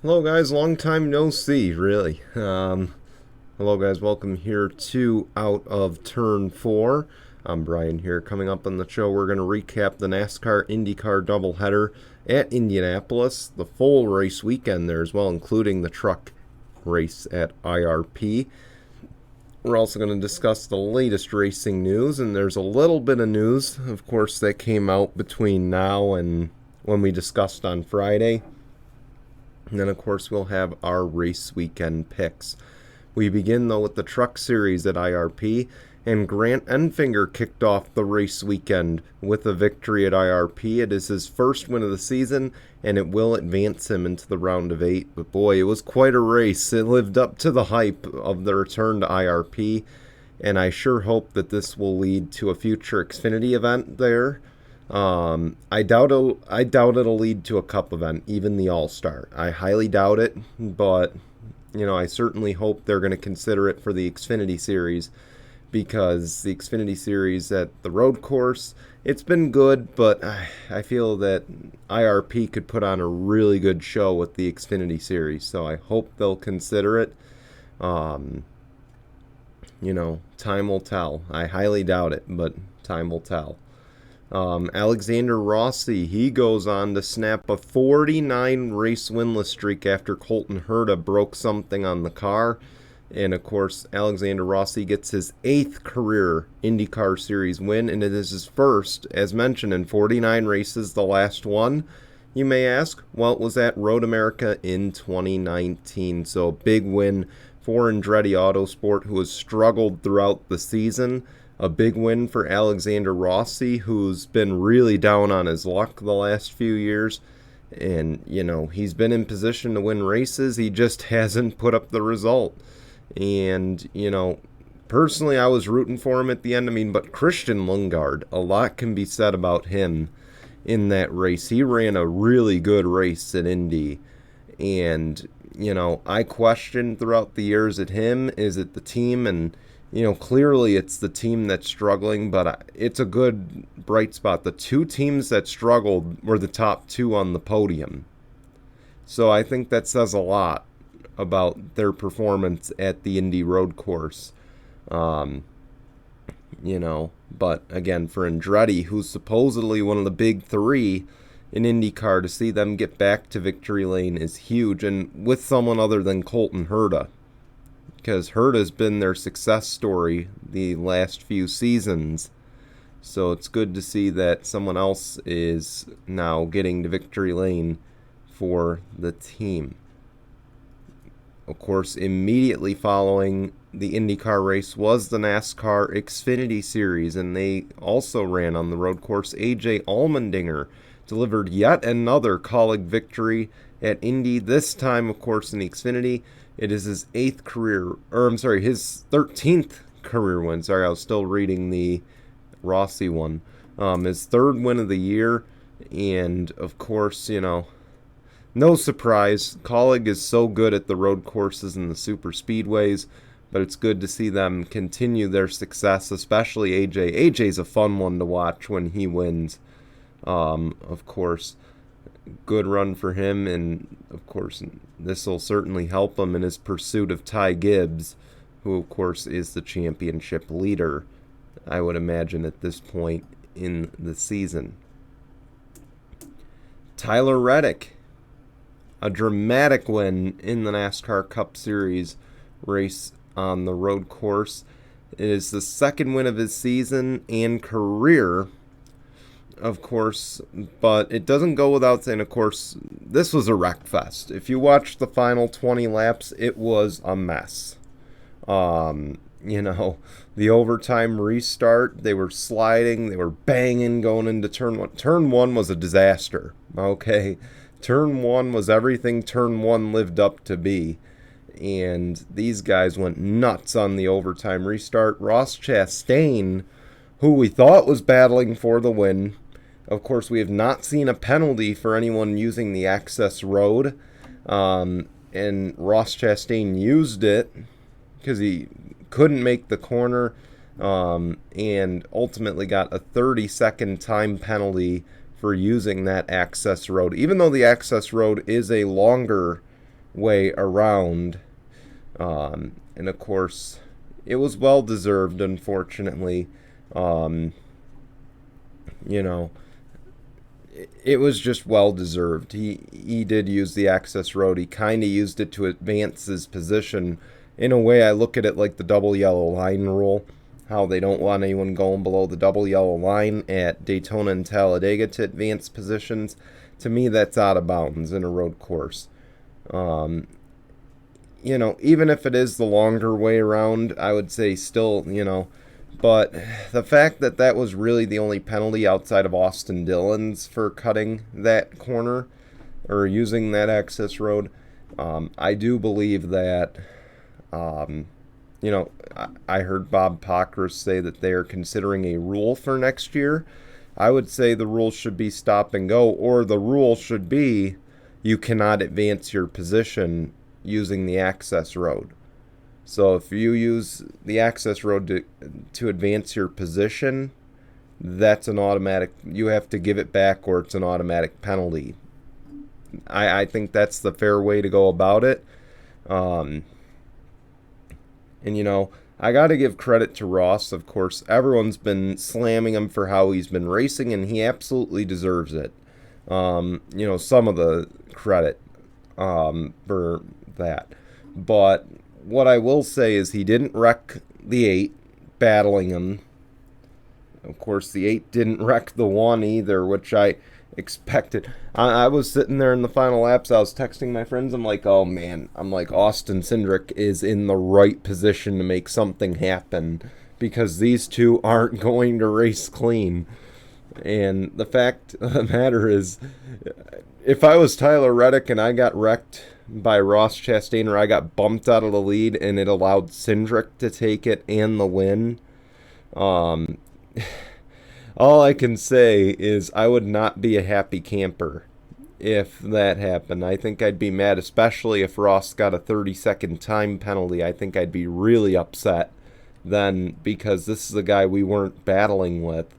Hello, guys. Long time no see, really. Hello, guys. Welcome here to Out of Turn 4. I'm Brian here. Coming up on the show, we're going to recap the NASCAR IndyCar doubleheader at Indianapolis, the full race weekend there as well, including the truck race at IRP. We're also going to discuss the latest racing news, and there's a little bit of news, of course, that came out between now and when we discussed on Friday. And then, of course, we'll have our race weekend picks. We begin, though, with the Truck Series at IRP, and Grant Enfinger kicked off the race weekend with a victory at IRP. It is his first win of the season, and it will advance him into the round of 8. But boy, it was quite a race. It lived up to the hype of the return to IRP, and I sure hope that this will lead to a future Xfinity event there. I doubt it'll lead to a Cup event, even the All Star. I highly doubt it, but I certainly hope they're going to consider it for the Xfinity Series, because the Xfinity Series at the road course, it's been good, but I feel that IRP could put on a really good show with the Xfinity Series, so I hope they'll consider it. Um, Time will tell. I highly doubt it, but time will tell. Alexander Rossi, he goes on to snap a 49 race winless streak after Colton Herta broke something on the car. And of course, Alexander Rossi gets his 8th career IndyCar Series win, and it is his first, as mentioned, in 49 races. The last one, you may ask, well, it was at Road America in 2019. So a big win for Andretti Autosport, who has struggled throughout the season. A big win for Alexander Rossi, who's been really down on his luck the last few years. And, he's been in position to win races. He just hasn't put up the result. And, personally, I was rooting for him at the end. But Christian Lundgaard, a lot can be said about him in that race. He ran a really good race at Indy. And, I questioned throughout the years at him, is it the team? And, clearly it's the team that's struggling, but it's a good bright spot. The two teams that struggled were the top two on the podium. So I think that says a lot about their performance at the Indy road course. Um, but again, for Andretti, who's supposedly one of the big three in IndyCar, to see them get back to victory lane is huge, and with someone other than Colton Herta, because Herta's been their success story the last few seasons. So it's good to see that someone else is now getting to victory lane for the team. Of course, immediately following the IndyCar race was the NASCAR Xfinity Series, and they also ran on the road course. AJ Allmendinger delivered yet another Kaulig victory at Indy, this time, of course, in the Xfinity. It is his 8th career, his 13th career win. Sorry, I was still reading the Rossi one. His 3rd win of the year, and of course, no surprise. Kaulig is so good at the road courses and the super speedways, but it's good to see them continue their success, especially AJ. AJ's a fun one to watch when he wins. Of course, good run for him, and of course this will certainly help him in his pursuit of Ty Gibbs, who of course is the championship leader, I would imagine, at this point in the season. Tyler Reddick, a dramatic win in the NASCAR Cup Series race on the road course. It is the 2nd win of his season and career, of course, but it doesn't go without saying, of course, this was a wreck fest. If you watch the final 20 laps, it was a mess. The overtime restart, they were sliding, they were banging going into turn 1. Turn 1 was a disaster, okay? Turn 1 was everything turn 1 lived up to be. And these guys went nuts on the overtime restart. Ross Chastain, who we thought was battling for the win. Of course, we have not seen a penalty for anyone using the access road. And Ross Chastain used it because he couldn't make the corner, and ultimately got a 30-second time penalty for using that access road. Even though the access road is a longer way around. And of course, it was well deserved, unfortunately. Um, you know, it was just well deserved. He did use the access road. He kind of used it to advance his position. In a way, I look at it like the double yellow line rule, how they don't want anyone going below the double yellow line at Daytona and Talladega to advance positions. To me, that's out of bounds in a road course. Um, Even if it is the longer way around, I would say still, but the fact that that was really the only penalty outside of Austin Dillon's for cutting that corner or using that access road, I do believe that, um, I heard Bob Pockris say that they are considering a rule for next year. I would say the rule should be stop and go, or the rule should be you cannot advance your position using the access road. So if you use the access road to advance your position, that's an automatic. You have to give it back, or it's an automatic penalty. I think that's the fair way to go about it. Um, and I got to give credit to Ross. Of course, everyone's been slamming him for how he's been racing, and he absolutely deserves it. Some of the credit for that. But what I will say is he didn't wreck the 8 battling him. Of course, the 8 didn't wreck the 1 either, which I expected. I was sitting there in the final laps. I was texting my friends. I'm like, oh man. I'm like, Austin Cindric is in the right position to make something happen because these two aren't going to race clean. And the fact of the matter is, if I was Tyler Reddick and I got wrecked by Ross Chastain, or I got bumped out of the lead and it allowed Cindric to take it and the win, all I can say is I would not be a happy camper if that happened. I think I'd be mad, especially if Ross got a 30-second time penalty. I think I'd be really upset then, because this is a guy we weren't battling with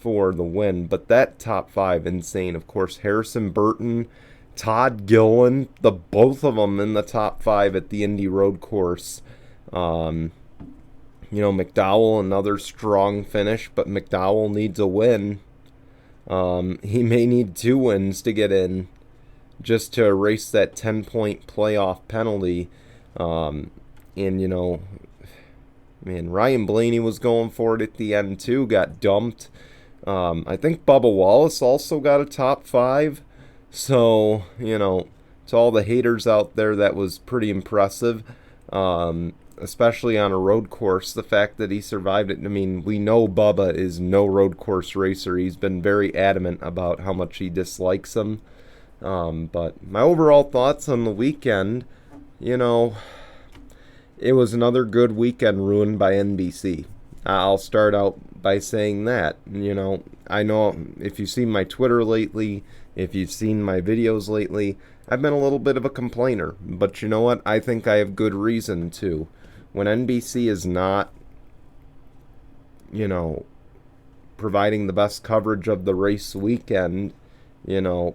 for the win. But that top 5, insane. Of course, Harrison Burton, Todd Gilliland, the both of them in the top 5 at the Indy Road Course. McDowell, another strong finish, but McDowell needs a win. He may need 2 wins to get in just to erase that 10-point playoff penalty. Ryan Blaney was going for it at the end too, got dumped. I think Bubba Wallace also got a top 5. So, to all the haters out there, that was pretty impressive. Especially on a road course, the fact that he survived it. I mean, we know Bubba is no road course racer. He's been very adamant about how much he dislikes him. But my overall thoughts on the weekend, it was another good weekend ruined by NBC. I'll start out by saying that. I know if you've seen my Twitter lately, if you've seen my videos lately, I've been a little bit of a complainer. But you know what? I think I have good reason to. When NBC is not, providing the best coverage of the race weekend, I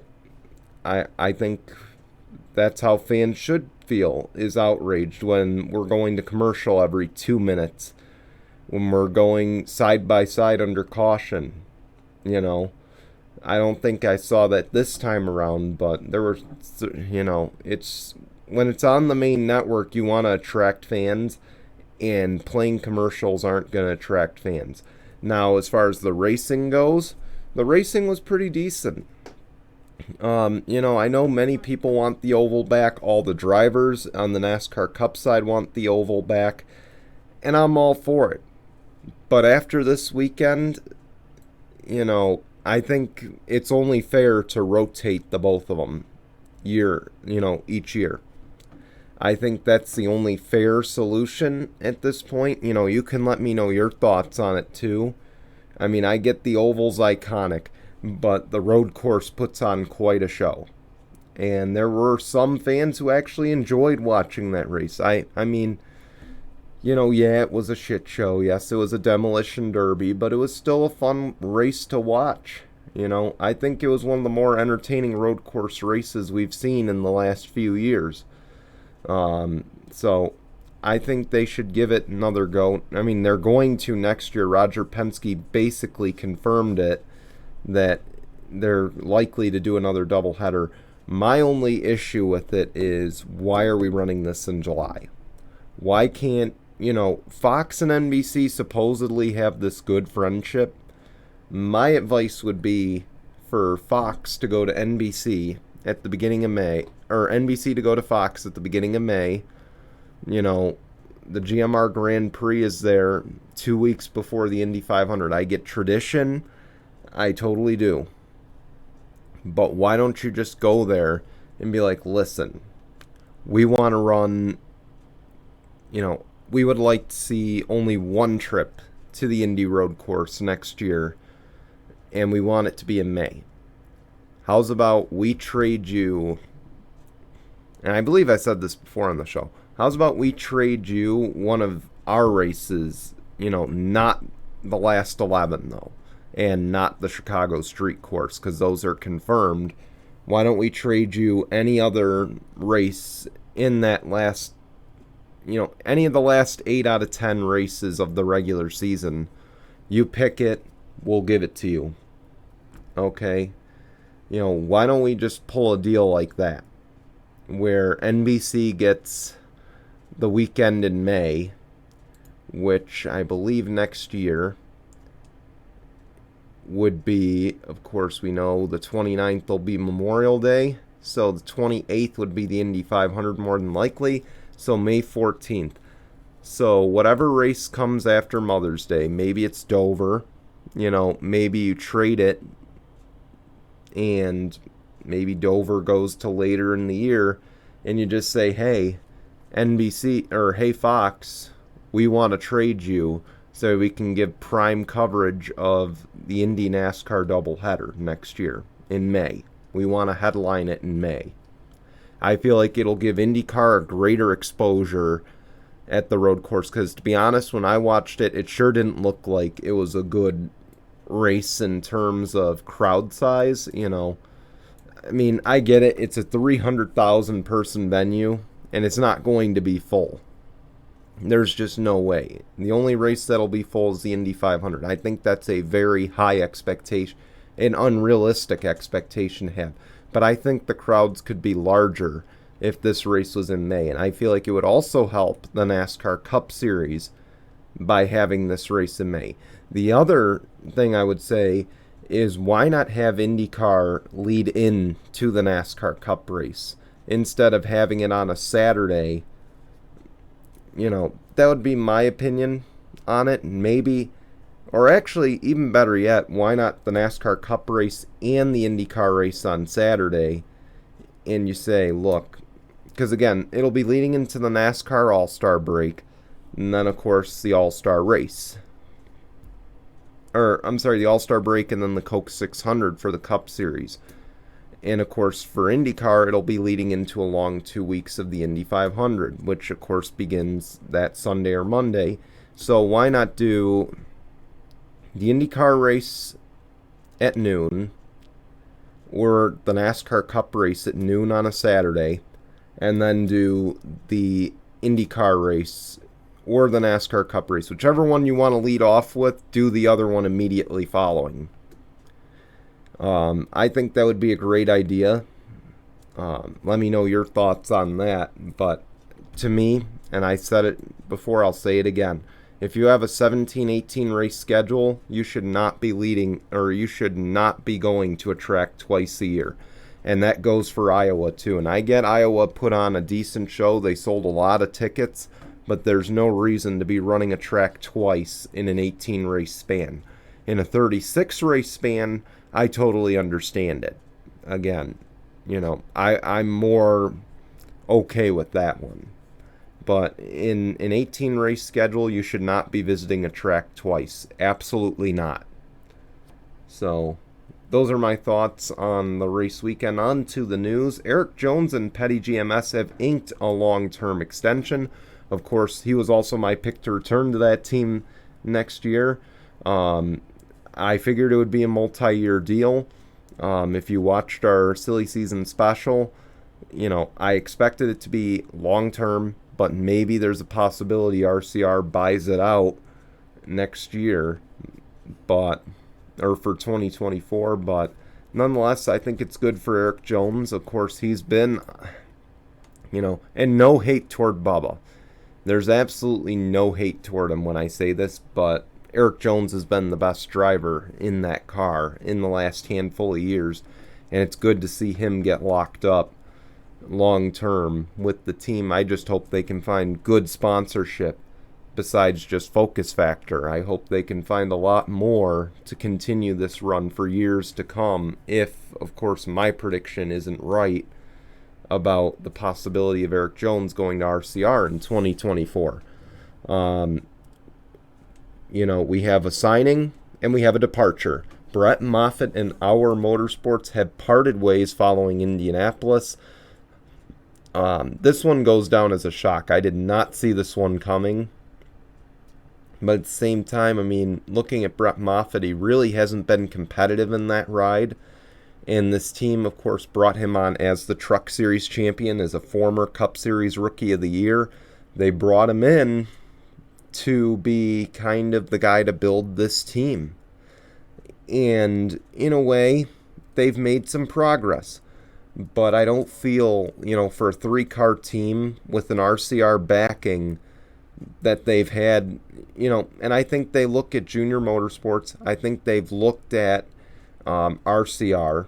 think that's how fans should feel, is outraged when we're going to commercial every 2 minutes, when we're going side by side under caution. I don't think I saw that this time around, but there were, it's when it's on the main network, you want to attract fans, and playing commercials aren't going to attract fans. Now, as far as the racing goes, the racing was pretty decent. I know many people want the oval back. All the drivers on the NASCAR Cup side want the oval back, and I'm all for it. But after this weekend, I think it's only fair to rotate the both of them each year. I think that's the only fair solution at this point. You can let me know your thoughts on it too. I mean, I get the oval's iconic, but the road course puts on quite a show. And there were some fans who actually enjoyed watching that race. I mean, it was a shit show. Yes, it was a demolition derby, but it was still a fun race to watch. I think it was one of the more entertaining road course races we've seen in the last few years. So I think they should give it another go. I mean, they're going to next year. Roger Penske basically confirmed it, that they're likely to do another doubleheader. My only issue with it is, why are we running this in July? Why can't, Fox and NBC supposedly have this good friendship. My advice would be for Fox to go to NBC at the beginning of May, or NBC to go to Fox at the beginning of May. The GMR Grand Prix is there 2 weeks before the Indy 500. I get tradition. I totally do. But why don't you just go there and be like, listen, we want to run, we would like to see only one trip to the Indy road course next year, and we want it to be in May. How's about we trade you, and I believe I said this before on the show, how's about we trade you one of our races, not the last 11 though, and not the Chicago street course, because those are confirmed. Why don't we trade you any other race in that last, any of the last 8 out of 10 races of the regular season? You pick it, we'll give it to you. Okay? Why don't we just pull a deal like that, where NBC gets the weekend in May, which I believe next year would be, of course, we know the 29th will be Memorial Day, so the 28th would be the Indy 500 more than likely, so May 14th. So whatever race comes after Mother's Day, maybe it's Dover, maybe you trade it, and maybe Dover goes to later in the year, and you just say, hey, NBC, or hey, Fox, we want to trade you so we can give prime coverage of the Indy NASCAR doubleheader next year in May. We want to headline it in May. I feel like it'll give IndyCar a greater exposure at the road course, because to be honest, when I watched it, it sure didn't look like it was a good race in terms of crowd size. I mean, I get it, it's a 300,000 person venue, and it's not going to be full. There's just no way. The only race that'll be full is the Indy 500. I think that's a very high expectation, an unrealistic expectation to have. But I think the crowds could be larger if this race was in May. And I feel like it would also help the NASCAR Cup Series by having this race in May. The other thing I would say is, why not have IndyCar lead in to the NASCAR Cup race instead of having it on a Saturday? That would be my opinion on it. Maybe, or actually, even better yet, why not the NASCAR Cup race and the IndyCar race on Saturday? And you say, look, because again, it'll be leading into the NASCAR All-Star break, and then, of course, the All-Star race. The All-Star break, and then the Coke 600 for the Cup Series. And, of course, for IndyCar, it'll be leading into a long 2 weeks of the Indy 500, which, of course, begins that Sunday or Monday. So why not do the IndyCar race at noon, or the NASCAR Cup race at noon on a Saturday, and then do the IndyCar race or the NASCAR Cup race? Whichever one you want to lead off with, do the other one immediately following. I think that would be a great idea. Let me know your thoughts on that. But to me, and I said it before, I'll say it again, if you have a 17-18 race schedule, you should not be leading, or you should not be going to a track twice a year. And that goes for Iowa too. And I get Iowa put on a decent show. They sold a lot of tickets, but there's no reason to be running a track twice in an 18 race span. In a 36 race span, I totally understand it. Again, I'm more okay with that one. But in an 18 race schedule, you should not be visiting a track twice. Absolutely not. So, those are my thoughts on the race weekend. On to the news. Erik Jones and Petty GMS have inked a long-term extension. Of course, he was also my pick to return to that team next year. I figured it would be a multi-year deal. If you watched our silly season special, I expected it to be long-term, but maybe there's a possibility RCR buys it out next year, but or for 2024. But nonetheless, I think it's good for Erik Jones. Of course, he's been, and no hate toward Bubba. There's absolutely no hate toward him when I say this, but Erik Jones has been the best driver in that car in the last handful of years, and it's good to see him get locked up long term with the team. I just hope they can find good sponsorship besides just Focus Factor. I hope they can find a lot more to continue this run for years to come if, of course, my prediction isn't right about the possibility of Erik Jones going to RCR in 2024. We have a signing and we have a departure. Brett Moffitt and Our Motorsports have parted ways following Indianapolis. This one goes down as a shock. I did not see this one coming. But at the same time, looking at Brett Moffitt, he really hasn't been competitive in that ride. And this team, of course, brought him on as the Truck Series champion, as a former Cup Series Rookie of the Year. They brought him in to be kind of the guy to build this team. And in a way, they've made some progress. But I don't feel, for a 3-car team with an RCR backing, that they've had, and I think they look at Junior Motorsports. I think they've looked at RCR,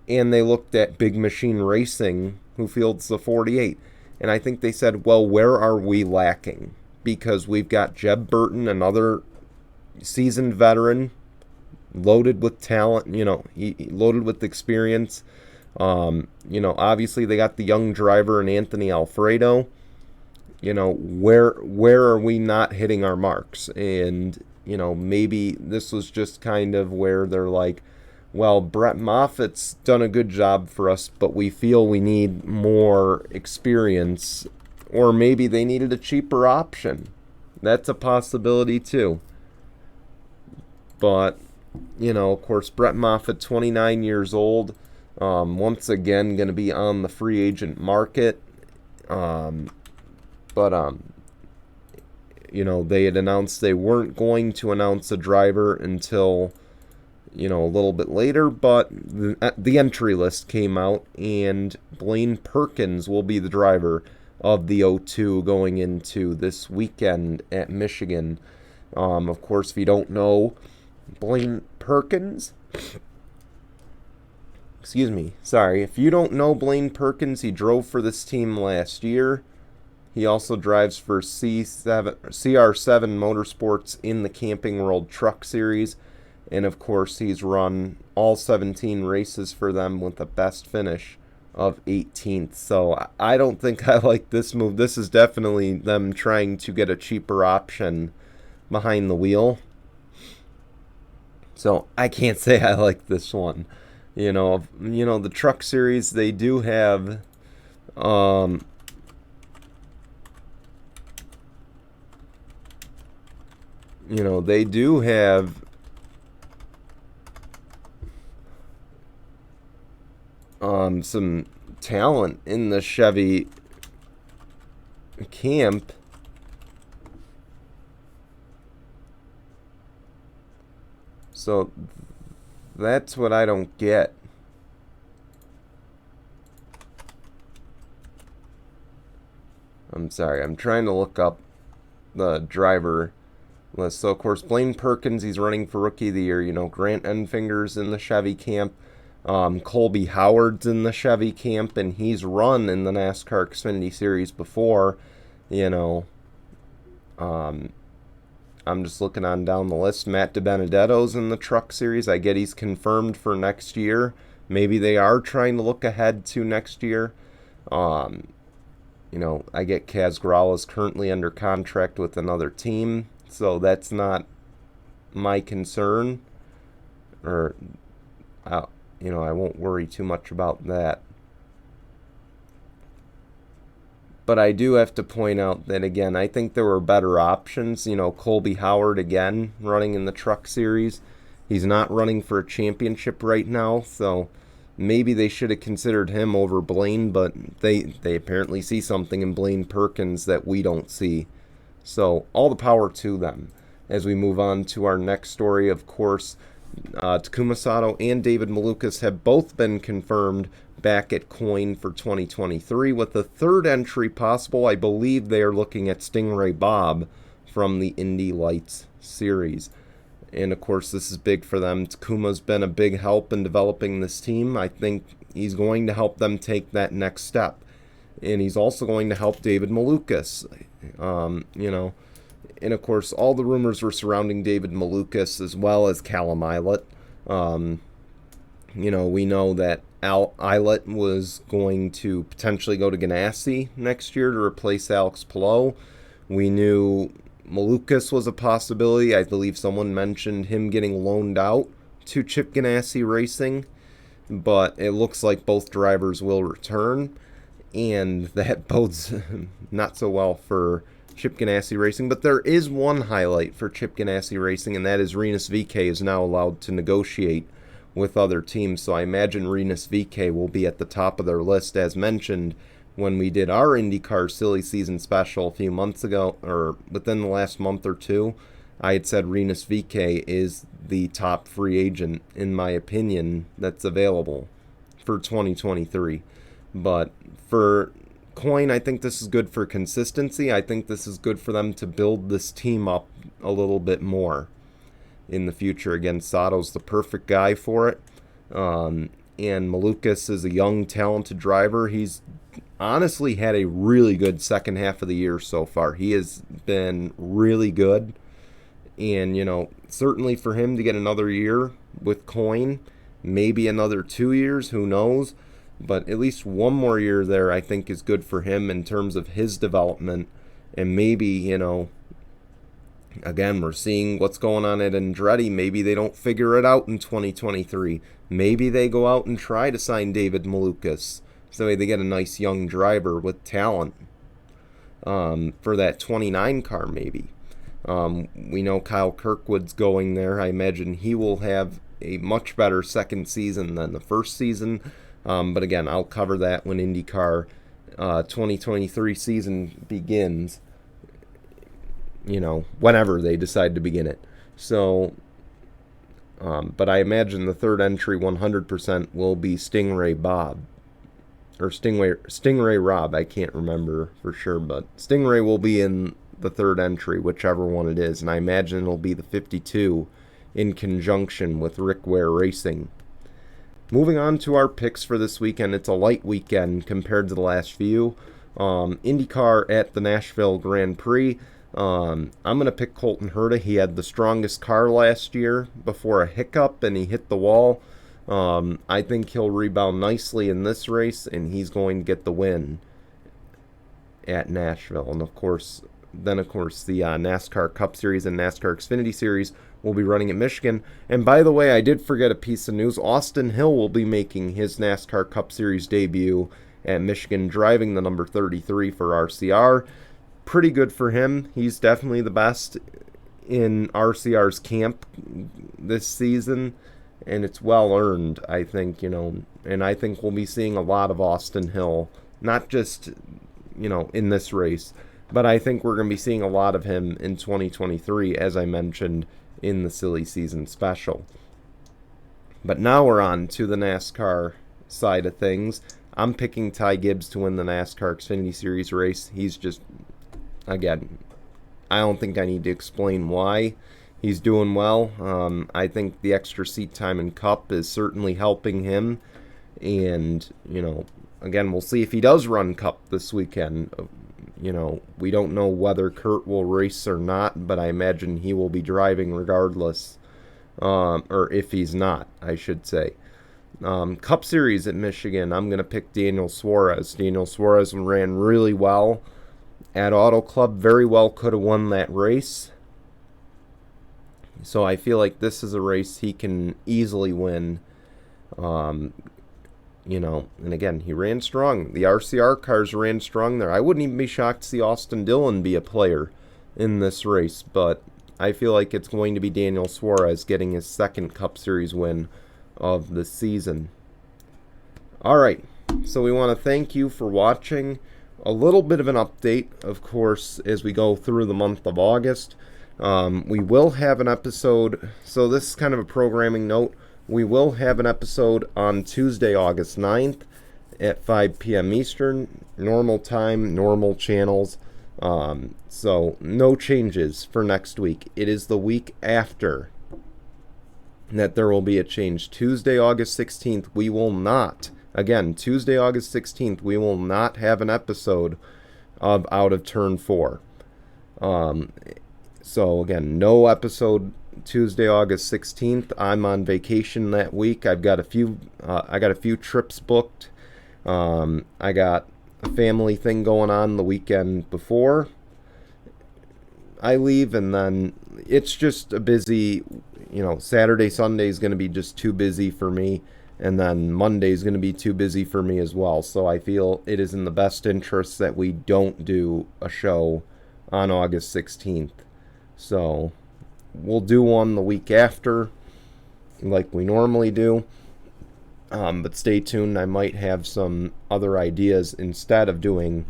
and they looked at Big Machine Racing, who fields the 48. And I think they said, well, where are we lacking? Because we've got Jeb Burton, another seasoned veteran, loaded with talent, loaded with experience. Obviously they got the young driver in Anthony Alfredo. Where are we not hitting our marks? And, maybe this was just kind of where they're like, well, Brett Moffitt's done a good job for us, but we feel we need more experience. Or maybe they needed a cheaper option. That's a possibility too. But, of course, Brett Moffitt, 29 years old, once again going to be on the free agent market. They had announced they weren't going to announce a driver until, a little bit later, but the entry list came out, and Blaine Perkins will be the driver of the O2 going into this weekend at Michigan. Of course, if you don't know Blaine Perkins, if you don't know Blaine Perkins, he drove for this team last year. He also drives for CR7 Motorsports in the Camping World Truck Series. And, of course, he's run all 17 races for them with a best finish of 18th. So I don't think I like this move. This is definitely them trying to get a cheaper option behind the wheel. So I can't say I like this one. The Truck Series, they do have... they do have some talent in the Chevy camp. So that's what I don't get. I'm sorry, I'm trying to look up the driver list. So, of course, Blaine Perkins, he's running for Rookie of the Year. Grant Enfinger's in the Chevy camp. Colby Howard's in the Chevy camp, and he's run in the NASCAR Xfinity Series before. I'm just looking on down the list. Matt DiBenedetto's in the Truck Series. I get he's confirmed for next year. Maybe they are trying to look ahead to next year. I get Kaz Grala is currently under contract with another team, so that's not my concern. I won't worry too much about that. But I do have to point out that, again, I think there were better options. Colby Howard, again, running in the Truck Series. He's not running for a championship right now, so maybe they should have considered him over Blaine, but they apparently see something in Blaine Perkins that we don't see. So all the power to them. As we move on to our next story, of course, Takuma Sato and David Malukas have both been confirmed back at Coyne for 2023, with the third entry possible. I believe they are looking at Stingray Bob from the Indy Lights series. And of course, this is big for them. Takuma's been a big help in developing this team. I think he's going to help them take that next step. And he's also going to help David Malukas. And of course, all the rumors were surrounding David Malukas as well as Callum Ilott. We know that Al Ilott was going to potentially go to Ganassi next year to replace Alex Palou. We knew Malukas was a possibility. I believe someone mentioned him getting loaned out to Chip Ganassi Racing, but it looks like both drivers will return, and that bodes not so well for Chip Ganassi Racing. But there is one highlight for Chip Ganassi Racing, and that is Rinus VeeKay is now allowed to negotiate with other teams. So I imagine Rinus VeeKay will be at the top of their list, as mentioned when we did our IndyCar Silly Season special a few months ago, or within the last month or two. I had said Rinus VeeKay is the top free agent, in my opinion, that's available for 2023. But for Coyne, I think this is good for consistency. I think this is good for them to build this team up a little bit more in the future. Again, Sato's the perfect guy for it. And Malukas is a young, talented driver. He's honestly had a really good second half of the year so far. He has been really good. And, certainly for him to get another year with Coyne, maybe another 2 years, who knows? But at least one more year there, I think, is good for him in terms of his development. And maybe, again, we're seeing what's going on at Andretti. Maybe they don't figure it out in 2023. Maybe they go out and try to sign David Malukas, so they get a nice young driver with talent for that 29 car maybe. We know Kyle Kirkwood's going there. I imagine he will have a much better second season than the first season. But again, I'll cover that when IndyCar 2023 season begins, whenever they decide to begin it. So, but I imagine the third entry 100% will be Stingray Bob. Or Stingray Rob, I can't remember for sure, but Stingray will be in the third entry, whichever one it is, and I imagine it'll be the 52 in conjunction with Rick Ware Racing. Moving on to our picks for this weekend, it's a light weekend compared to the last few. IndyCar at the Nashville Grand Prix. I'm going to pick Colton Herta. He had the strongest car last year before a hiccup, and he hit the wall. I think he'll rebound nicely in this race, and he's going to get the win at Nashville. And of course, the NASCAR Cup Series and NASCAR Xfinity Series will be running at Michigan. And by the way, I did forget a piece of news. Austin Hill will be making his NASCAR Cup Series debut at Michigan, driving the number 33 for RCR. Pretty good for him. He's definitely the best in RCR's camp this season, and it's well earned, I think, and I think we'll be seeing a lot of Austin Hill, not just, in this race, but I think we're going to be seeing a lot of him in 2023, as I mentioned in the Silly Season special. But now we're on to the NASCAR side of things. I'm picking Ty Gibbs to win the NASCAR Xfinity Series race. He's just, again, I don't think I need to explain why. He's doing well. I think the extra seat time in Cup is certainly helping him. And, again, we'll see if he does run Cup this weekend. We don't know whether Kurt will race or not, but I imagine he will be driving regardless. Or if he's not, I should say. Cup Series at Michigan, I'm going to pick Daniel Suarez. Daniel Suarez ran really well at Auto Club. Very well could have won that race. So I feel like this is a race he can easily win. And again, he ran strong. The RCR cars ran strong there. I wouldn't even be shocked to see Austin Dillon be a player in this race, but I feel like it's going to be Daniel Suarez getting his second Cup Series win of the season. All right, so we want to thank you for watching. A little bit of an update, of course, as we go through the month of August. We will have an episode, so this is kind of a programming note. We will have an episode on Tuesday, August 9th at 5 p.m. Eastern. Normal time, normal channels. So no changes for next week. It is the week after that there will be a change. Tuesday, August 16th, we will not. Again, Tuesday, August 16th, we will not have an episode of Out of Turn 4. So again, no episode Tuesday, August 16th. I'm on vacation that week. I've got a few trips booked. I got a family thing going on the weekend before I leave, and then it's just a busy, Saturday, Sunday is going to be just too busy for me. And then Monday is going to be too busy for me as well. So I feel it is in the best interest that we don't do a show on August 16th. So we'll do one the week after, like we normally do. But stay tuned. I might have some other ideas instead of doing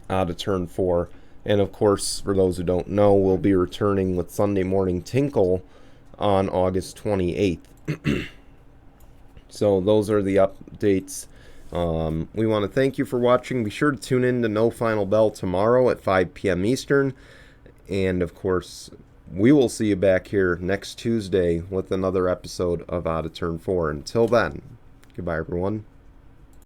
Out of Turn 4. And of course, for those who don't know, we'll be returning with Sunday Morning Tinkle on August 28th. So those are the updates. We want to thank you for watching. Be sure to tune in to No Final Bell tomorrow at 5 p.m. Eastern. And of course, we will see you back here next Tuesday with another episode of Out of Turn 4. Until then, goodbye everyone.